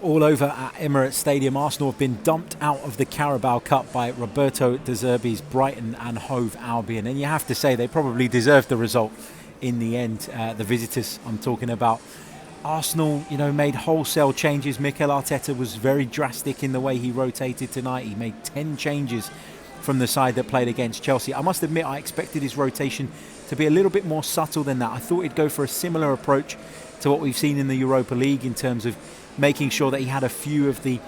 All over at Emirates Stadium, Arsenal have been dumped out of the Carabao Cup by Roberto De Zerbi's Brighton and Hove Albion. And you have to say they probably deserved the result in the end. The visitors I'm talking about. Arsenal, made wholesale changes. Mikel Arteta was very drastic in the way he rotated tonight. He made 10 changes from the side that played against Chelsea. I must admit, I expected his rotation to be a little bit more subtle than that. I thought he'd go for a similar approach to what we've seen in the Europa League in terms of making sure that he had a few of the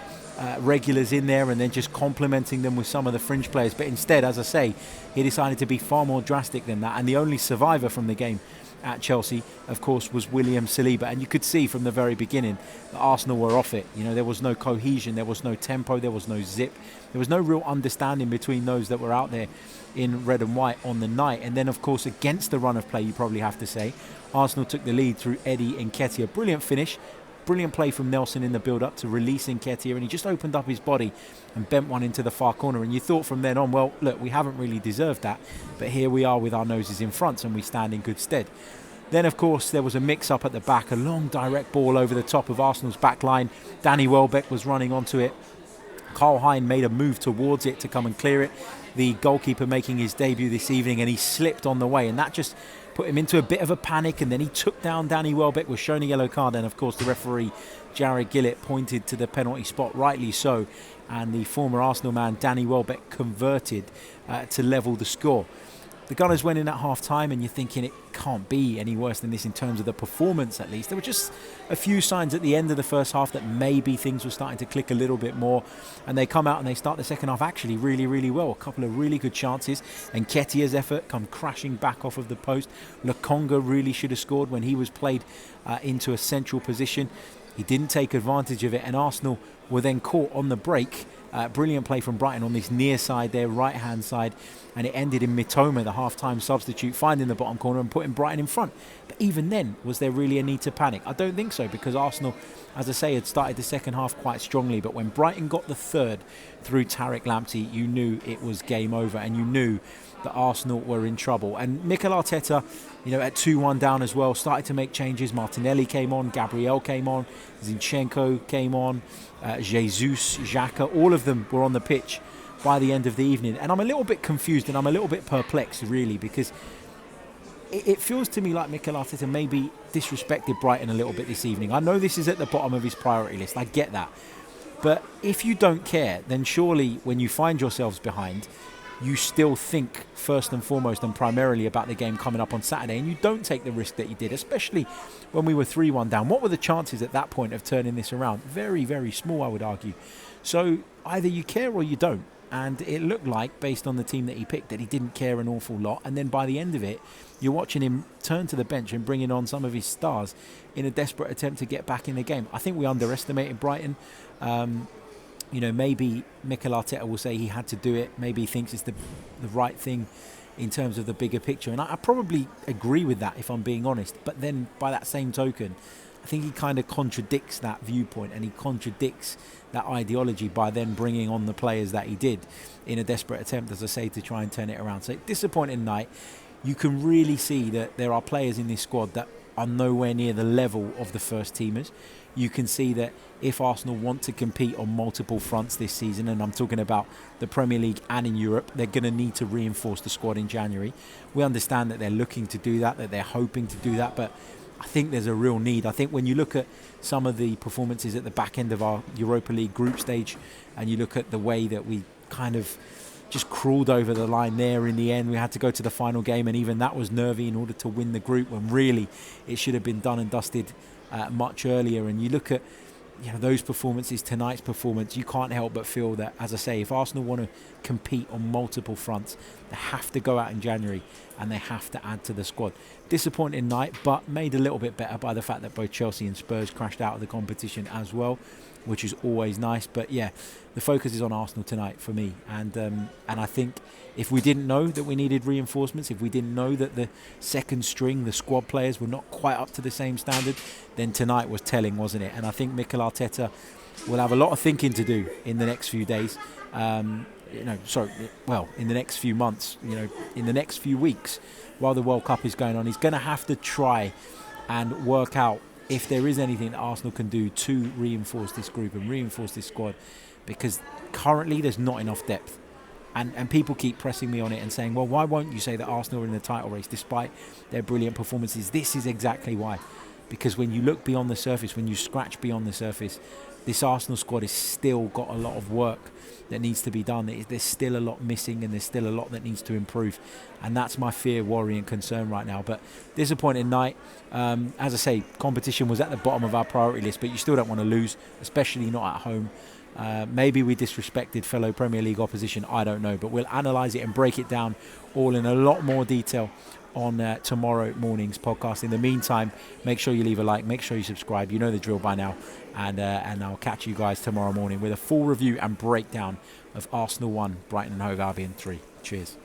regulars in there and then just complementing them with some of the fringe players. But instead, as I say, he decided to be far more drastic than that. And the only survivor from the game at Chelsea, of course, was William Saliba. And you could see from the very beginning that Arsenal were off it. There was no cohesion, there was no tempo, there was no zip. There was no real understanding between those that were out there in red and white on the night. And then, of course, against the run of play, you probably have to say, Arsenal took the lead through Eddie Nketiah. Brilliant finish. Brilliant play from Nelson in the build-up to release Nketiah, and he just opened up his body and bent one into the far corner. And you thought from then on, well, look, we haven't really deserved that, but here we are with our noses in front and we stand in good stead. Then, of course, there was a mix-up at the back, a long direct ball over the top of Arsenal's back line. Danny Welbeck was running onto it. Karl Hein made a move towards it to come and clear it. The goalkeeper making his debut this evening, and he slipped on the way, and that just put him into a bit of a panic, and then he took down Danny Welbeck, was shown a yellow card, and of course the referee Jared Gillett pointed to the penalty spot, rightly so, and the former Arsenal man Danny Welbeck converted to level the score. The Gunners went in at half-time, and you're thinking it can't be any worse than this in terms of the performance, at least. There were just a few signs at the end of the first half that maybe things were starting to click a little bit more, and they come out and they start the second half actually really, really well. A couple of really good chances, and Nketiah's effort come crashing back off of the post. Lokonga really should have scored when he was played into a central position. He didn't take advantage of it, and Arsenal were then caught on the break. Brilliant play from Brighton on this near side, their right-hand side, and it ended in Mitoma, the half-time substitute, finding the bottom corner and putting Brighton in front. But even then, was there really a need to panic? I don't think so, because Arsenal, as I say, had started the second half quite strongly, but when Brighton got the third through Tariq Lamptey, you knew it was game over, and you knew that Arsenal were in trouble. And Mikel Arteta, at 2-1 down as well, started to make changes. Martinelli came on, Gabriel came on, Zinchenko came on, Jesus, Xhaka, all of them were on the pitch by the end of the evening. And I'm a little bit confused and I'm a little bit perplexed, really, because it feels to me like Mikel Arteta maybe disrespected Brighton a little bit this evening. I know this is at the bottom of his priority list, I get that. But if you don't care, then surely when you find yourselves behind, you still think first and foremost and primarily about the game coming up on Saturday, and you don't take the risk that you did, especially when we were 3-1 down. What were the chances at that point of turning this around? Very, very small, I would argue. So either you care or you don't. And it looked like, based on the team that he picked, that he didn't care an awful lot. And then by the end of it, you're watching him turn to the bench and bringing on some of his stars in a desperate attempt to get back in the game. I think we underestimated Brighton. Maybe Mikel Arteta will say he had to do it. Maybe he thinks it's the right thing in terms of the bigger picture. And I probably agree with that, if I'm being honest. But then, by that same token, I think he kind of contradicts that viewpoint, and he contradicts that ideology by then bringing on the players that he did in a desperate attempt, as I say, to try and turn it around. So, disappointing night. You can really see that there are players in this squad that are nowhere near the level of the first teamers. You can see that if Arsenal want to compete on multiple fronts this season, and I'm talking about the Premier League and in Europe, they're going to need to reinforce the squad in January. We understand that they're looking to do that they're hoping to do that, but I think there's a real need. I think when you look at some of the performances at the back end of our Europa League group stage, and you look at the way that we kind of just crawled over the line there in the end. We had to go to the final game, and even that was nervy in order to win the group, when really it should have been done and dusted much earlier. And you look at those performances, tonight's performance, you can't help but feel that, as I say, if Arsenal want to compete on multiple fronts, they have to go out in January and they have to add to the squad. Disappointing night, but made a little bit better by the fact that both Chelsea and Spurs crashed out of the competition as well, which is always nice. But yeah, the focus is on Arsenal tonight for me, and I think if we didn't know that we needed reinforcements, if we didn't know that the second string, the squad players, were not quite up to the same standard, then tonight was telling, wasn't it? And I think Mikel Arteta will have a lot of thinking to do in the next few days. In the next few months, in the next few weeks, while the World Cup is going on. He's going to have to try and work out if there is anything that Arsenal can do to reinforce this group and reinforce this squad, because currently there's not enough depth. And people keep pressing me on it and saying, well, why won't you say that Arsenal are in the title race despite their brilliant performances? This is exactly why. Because when you look beyond the surface, when you scratch beyond the surface, this Arsenal squad has still got a lot of work that needs to be done. There's still a lot missing and there's still a lot that needs to improve. And that's my fear, worry and concern right now. But disappointing night. As I say, competition was at the bottom of our priority list, but you still don't want to lose, especially not at home. Maybe we disrespected fellow Premier League opposition, I don't know, but we'll analyse it and break it down all in a lot more detail on tomorrow morning's podcast. In the meantime, make sure you leave a like, make sure you subscribe, you know the drill by now, and I'll catch you guys tomorrow morning with a full review and breakdown of Arsenal 1, Brighton and Hove Albion 3. Cheers.